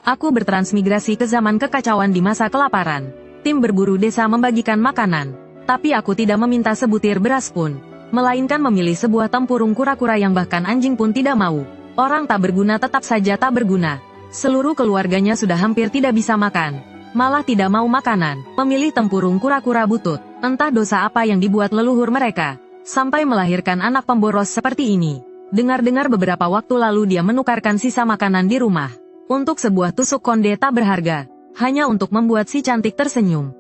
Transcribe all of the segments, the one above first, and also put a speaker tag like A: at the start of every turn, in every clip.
A: Aku bertransmigrasi ke zaman kekacauan di masa kelaparan. Tim berburu desa membagikan makanan. Tapi aku tidak meminta sebutir beras pun. Melainkan memilih sebuah tempurung kura-kura yang bahkan anjing pun tidak mau. Orang tak berguna tetap saja tak berguna. Seluruh keluarganya sudah hampir tidak bisa makan. Malah tidak mau makanan. Memilih tempurung kura-kura butut. Entah dosa apa yang dibuat leluhur mereka. Sampai melahirkan anak pemboros seperti ini. Dengar-dengar beberapa waktu lalu dia menukarkan sisa makanan di rumah. Untuk sebuah tusuk konde tak berharga. Hanya untuk membuat si cantik tersenyum.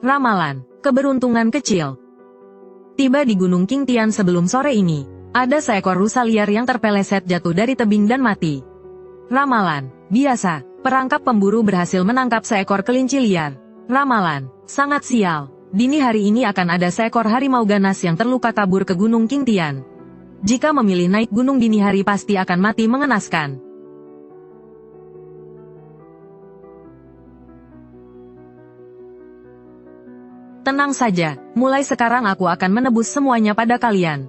A: Ramalan, keberuntungan kecil. Tiba di Gunung Qingtian sebelum sore ini. Ada seekor rusa liar yang terpeleset jatuh dari tebing dan mati. Ramalan, biasa. Perangkap pemburu berhasil menangkap seekor kelinci liar. Ramalan, sangat sial. Dini hari ini akan ada seekor harimau ganas yang terluka kabur ke Gunung Qingtian. Jika memilih naik gunung dini hari pasti akan mati mengenaskan. Tenang saja, mulai sekarang aku akan menebus semuanya pada kalian.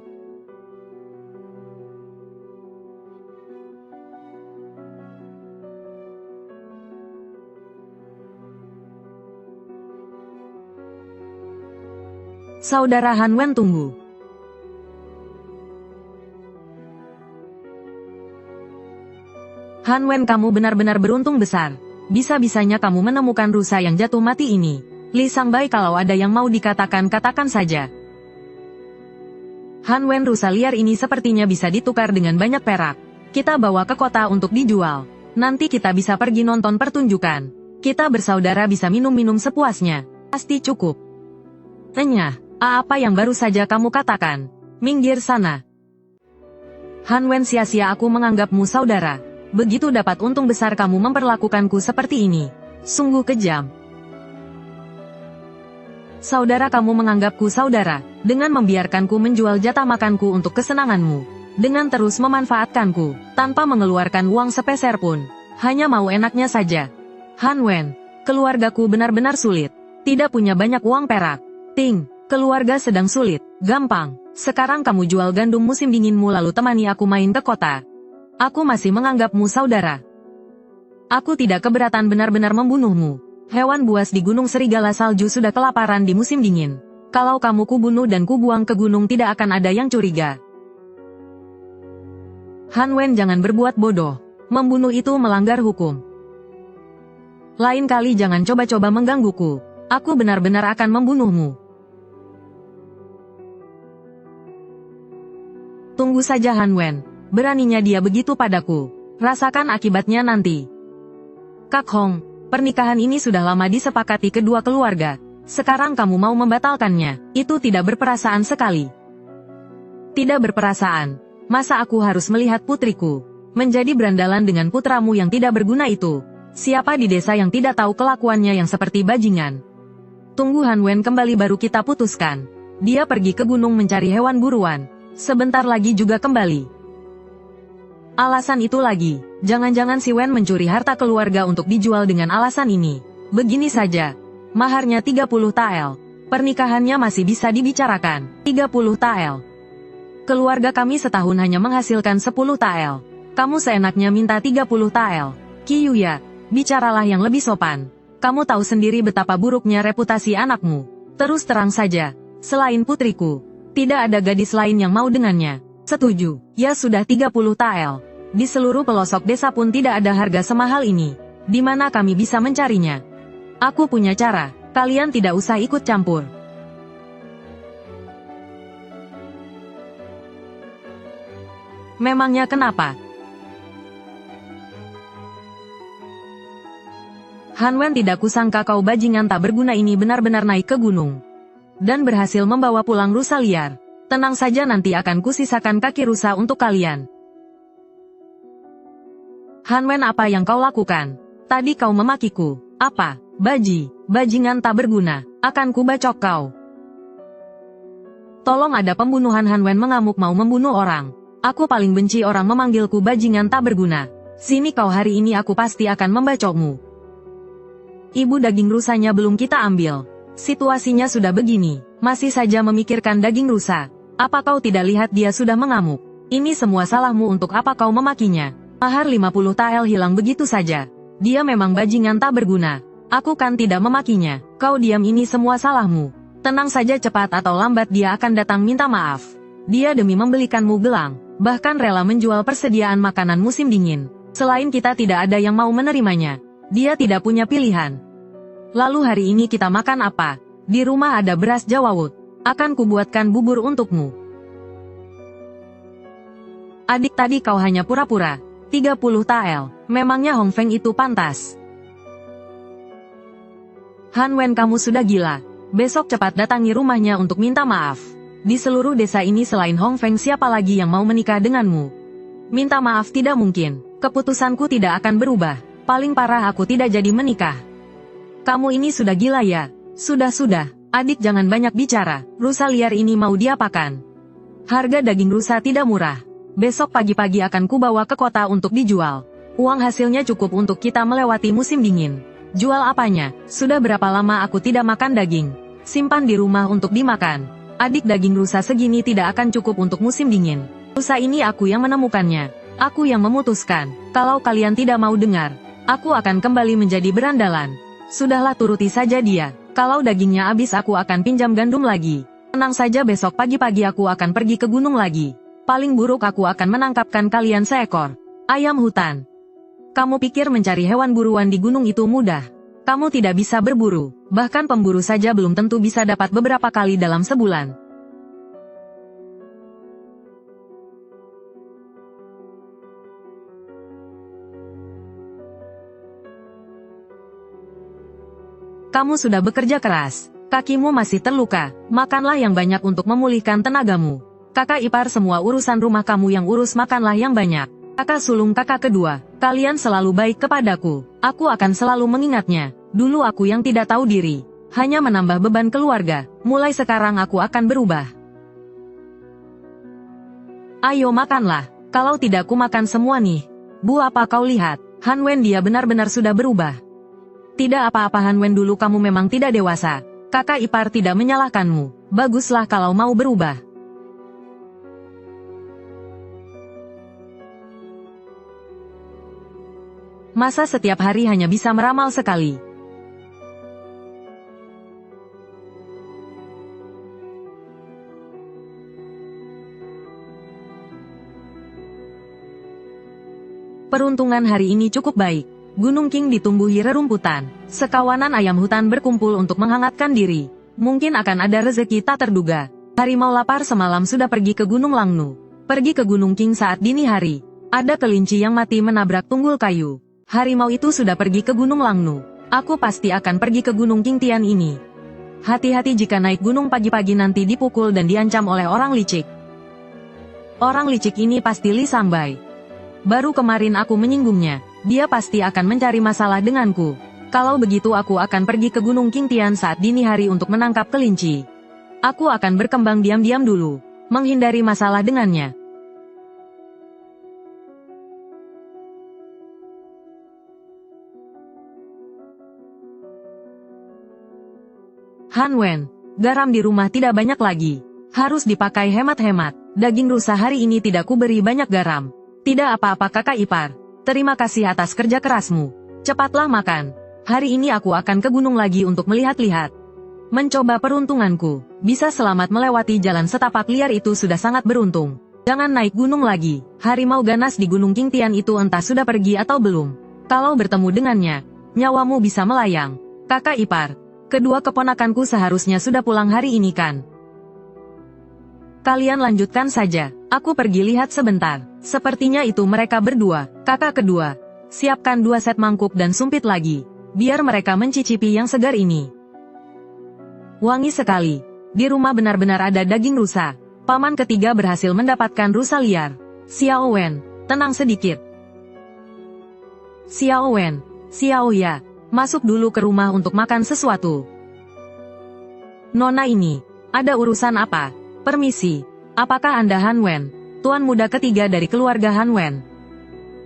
A: Saudara Han Wen tunggu. Han Wen, kamu benar-benar beruntung besar. Bisa-bisanya kamu menemukan rusa yang jatuh mati ini. Li Sangbai, kalau ada yang mau dikatakan katakan saja. Han Wen, rusa liar ini sepertinya bisa ditukar dengan banyak perak. Kita bawa ke kota untuk dijual. Nanti kita bisa pergi nonton pertunjukan. Kita bersaudara bisa minum-minum sepuasnya. Pasti cukup. Enyah. Apa yang baru saja kamu katakan? Minggir sana. Han Wen, sia-sia aku menganggapmu saudara. Begitu dapat untung besar kamu memperlakukanku seperti ini. Sungguh kejam. Saudara, kamu menganggapku saudara, dengan membiarkanku menjual jatah makanku untuk kesenanganmu. Dengan terus memanfaatkanku, tanpa mengeluarkan uang sepeser pun. Hanya mau enaknya saja. Han Wen, keluargaku benar-benar sulit. Tidak punya banyak uang perak. Ting. Keluarga sedang sulit, gampang. Sekarang kamu jual gandum musim dinginmu lalu temani aku main ke kota. Aku masih menganggapmu saudara. Aku tidak keberatan benar-benar membunuhmu. Hewan buas di Gunung Serigala Salju sudah kelaparan di musim dingin. Kalau kamu kubunuh dan kubuang ke gunung tidak akan ada yang curiga. Han Wen, jangan berbuat bodoh. Membunuh itu melanggar hukum. Lain kali jangan coba-coba menggangguku. Aku benar-benar akan membunuhmu. Tunggu saja Han Wen, beraninya dia begitu padaku. Rasakan akibatnya nanti. Kak Hong, pernikahan ini sudah lama disepakati kedua keluarga. Sekarang kamu mau membatalkannya, itu tidak berperasaan sekali. Tidak berperasaan, masa aku harus melihat putriku menjadi berandalan dengan putramu yang tidak berguna itu? Siapa di desa yang tidak tahu kelakuannya yang seperti bajingan? Tunggu Han Wen kembali baru kita putuskan. Dia pergi ke gunung mencari hewan buruan. Sebentar lagi juga kembali. Alasan itu lagi, jangan-jangan si Wen mencuri harta keluarga untuk dijual dengan alasan ini. Begini saja, maharnya 30 tael. Pernikahannya masih bisa dibicarakan, 30 tael. Keluarga kami setahun hanya menghasilkan 10 tael. Kamu seenaknya minta 30 tael. Ki Yuya, bicaralah yang lebih sopan. Kamu tahu sendiri betapa buruknya reputasi anakmu. Terus terang saja, selain putriku, tidak ada gadis lain yang mau dengannya. Setuju, ya sudah 30 tael. Di seluruh pelosok desa pun tidak ada harga semahal ini. Di mana kami bisa mencarinya? Aku punya cara, kalian tidak usah ikut campur. Memangnya kenapa? Han Wen, tidak kusangka kau bajingan tak berguna ini benar-benar naik ke gunung. Dan berhasil membawa pulang rusa liar. Tenang saja, nanti akan kusisakan kaki rusa untuk kalian. Han Wen, apa yang kau lakukan? Tadi kau memakiku. Apa? Bajingan tak berguna. Akan kubacok kau. Tolong, ada pembunuhan. Han Wen mengamuk mau membunuh orang. Aku paling benci orang memanggilku bajingan tak berguna. Sini kau, hari ini aku pasti akan membacokmu. Ibu, daging rusanya belum kita ambil. Situasinya sudah begini, masih saja memikirkan daging rusa. Apa kau tidak lihat dia sudah mengamuk? Ini semua salahmu, untuk apa kau memakinya? Mahar 50 tael hilang begitu saja. Dia memang bajingan tak berguna. Aku kan tidak memakinya. Kau diam, ini semua salahmu. Tenang saja, cepat atau lambat dia akan datang minta maaf. Dia demi membelikanmu gelang, bahkan rela menjual persediaan makanan musim dingin. Selain kita tidak ada yang mau menerimanya. Dia tidak punya pilihan. Lalu hari ini kita makan apa? Di rumah ada beras jawawut. Akan kubuatkan bubur untukmu. Adik, tadi kau hanya pura-pura. 30 tael. Memangnya Hong Feng itu pantas? Han Wen, kamu sudah gila. Besok cepat datangi rumahnya untuk minta maaf. Di seluruh desa ini selain Hong Feng, siapa lagi yang mau menikah denganmu? Minta maaf tidak mungkin. Keputusanku tidak akan berubah. Paling parah aku tidak jadi menikah. Kamu ini sudah gila ya? Sudah. Adik, jangan banyak bicara. Rusa liar ini mau diapakan? Harga daging rusa tidak murah. Besok pagi-pagi akan kubawa ke kota untuk dijual. Uang hasilnya cukup untuk kita melewati musim dingin. Jual apanya? Sudah berapa lama aku tidak makan daging? Simpan di rumah untuk dimakan. Adik, daging rusa segini tidak akan cukup untuk musim dingin. Rusa ini aku yang menemukannya. Aku yang memutuskan. Kalau kalian tidak mau dengar, aku akan kembali menjadi berandalan. Sudahlah, turuti saja dia. Kalau dagingnya habis, aku akan pinjam gandum lagi. Tenang saja, besok pagi-pagi aku akan pergi ke gunung lagi. Paling buruk aku akan menangkapkan kalian seekor ayam hutan. Kamu pikir mencari hewan buruan di gunung itu mudah? Kamu tidak bisa berburu. Bahkan pemburu saja belum tentu bisa dapat beberapa kali dalam sebulan. Kamu sudah bekerja keras. Kakimu masih terluka. Makanlah yang banyak untuk memulihkan tenagamu. Kakak ipar, semua urusan rumah kamu yang urus, makanlah yang banyak. Kakak sulung, kakak kedua, kalian selalu baik kepadaku. Aku akan selalu mengingatnya. Dulu aku yang tidak tahu diri. Hanya menambah beban keluarga. Mulai sekarang aku akan berubah. Ayo makanlah. Kalau tidak ku makan semua nih. Bu, apa kau lihat? Han Wen, dia benar-benar sudah berubah. Tidak apa-apa Han Wen, dulu kamu memang tidak dewasa. Kakak ipar tidak menyalahkanmu. Baguslah kalau mau berubah. Masa setiap hari hanya bisa meramal sekali? Peruntungan hari ini cukup baik. Gunung Qing ditumbuhi rerumputan. Sekawanan ayam hutan berkumpul untuk menghangatkan diri. Mungkin akan ada rezeki tak terduga. Harimau lapar semalam sudah pergi ke Gunung Langnu. Pergi ke Gunung Qing saat dini hari. Ada kelinci yang mati menabrak tunggul kayu. Harimau itu sudah pergi ke Gunung Langnu. Aku pasti akan pergi ke Gunung Qingtian ini. Hati-hati jika naik gunung pagi-pagi nanti dipukul dan diancam oleh orang licik. Orang licik ini pasti Li Sangbai. Baru kemarin aku menyinggungnya. Dia pasti akan mencari masalah denganku. Kalau begitu aku akan pergi ke Gunung Qingtian saat dini hari untuk menangkap kelinci. Aku akan berkembang diam-diam dulu, menghindari masalah dengannya. Han Wen, garam di rumah tidak banyak lagi. Harus dipakai hemat-hemat. Daging rusa hari ini tidak kuberi banyak garam. Tidak apa-apa kakak ipar. Terima kasih atas kerja kerasmu. Cepatlah makan. Hari ini aku akan ke gunung lagi untuk melihat-lihat. Mencoba peruntunganku. Bisa selamat melewati jalan setapak liar itu sudah sangat beruntung. Jangan naik gunung lagi. Harimau ganas di Gunung Qingtian itu entah sudah pergi atau belum. Kalau bertemu dengannya, nyawamu bisa melayang. Kakak ipar. Kedua keponakanku seharusnya sudah pulang hari ini kan? Kalian lanjutkan saja. Aku pergi lihat sebentar. Sepertinya itu mereka berdua. Kakak kedua. Siapkan 2 set mangkuk dan sumpit lagi. Biar mereka mencicipi yang segar ini. Wangi sekali. Di rumah benar-benar ada daging rusa. Paman ketiga berhasil mendapatkan rusa liar. Xiao Wen, tenang sedikit. Xiao Wen, Xiao Ya. Masuk dulu ke rumah untuk makan sesuatu. Nona ini, ada urusan apa? Permisi, apakah Anda Han Wen, tuan muda ketiga dari keluarga Han Wen?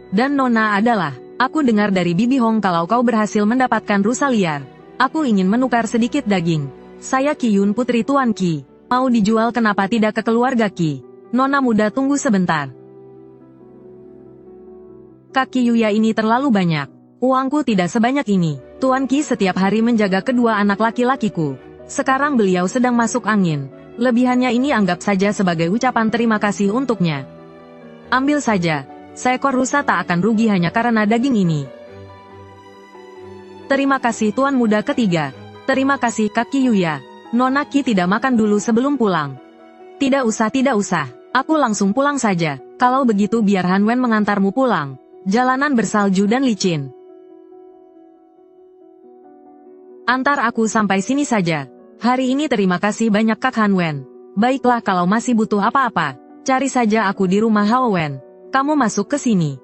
A: Dan Nona adalah, aku dengar dari Bibi Hong kalau kau berhasil mendapatkan rusa liar. Aku ingin menukar sedikit daging. Saya Qi Yun, putri Tuan Qi. Mau dijual kenapa tidak ke keluarga Qi? Nona muda tunggu sebentar. Kaki Yuya ini terlalu banyak. Uangku tidak sebanyak ini. Tuan Qi setiap hari menjaga kedua anak laki-lakiku. Sekarang beliau sedang masuk angin. Lebihannya ini anggap saja sebagai ucapan terima kasih untuknya. Ambil saja. Seekor rusa tak akan rugi hanya karena daging ini. Terima kasih tuan muda ketiga. Terima kasih Kaki Yuya. Nona Qi tidak makan dulu sebelum pulang. Tidak usah, tidak usah. Aku langsung pulang saja. Kalau begitu biar Han Wen mengantarmu pulang. Jalanan bersalju dan licin. Antar aku sampai sini saja. Hari ini terima kasih banyak Kak Han Wen. Baiklah kalau masih butuh apa-apa, cari saja aku di rumah Hao Wen. Kamu masuk ke sini.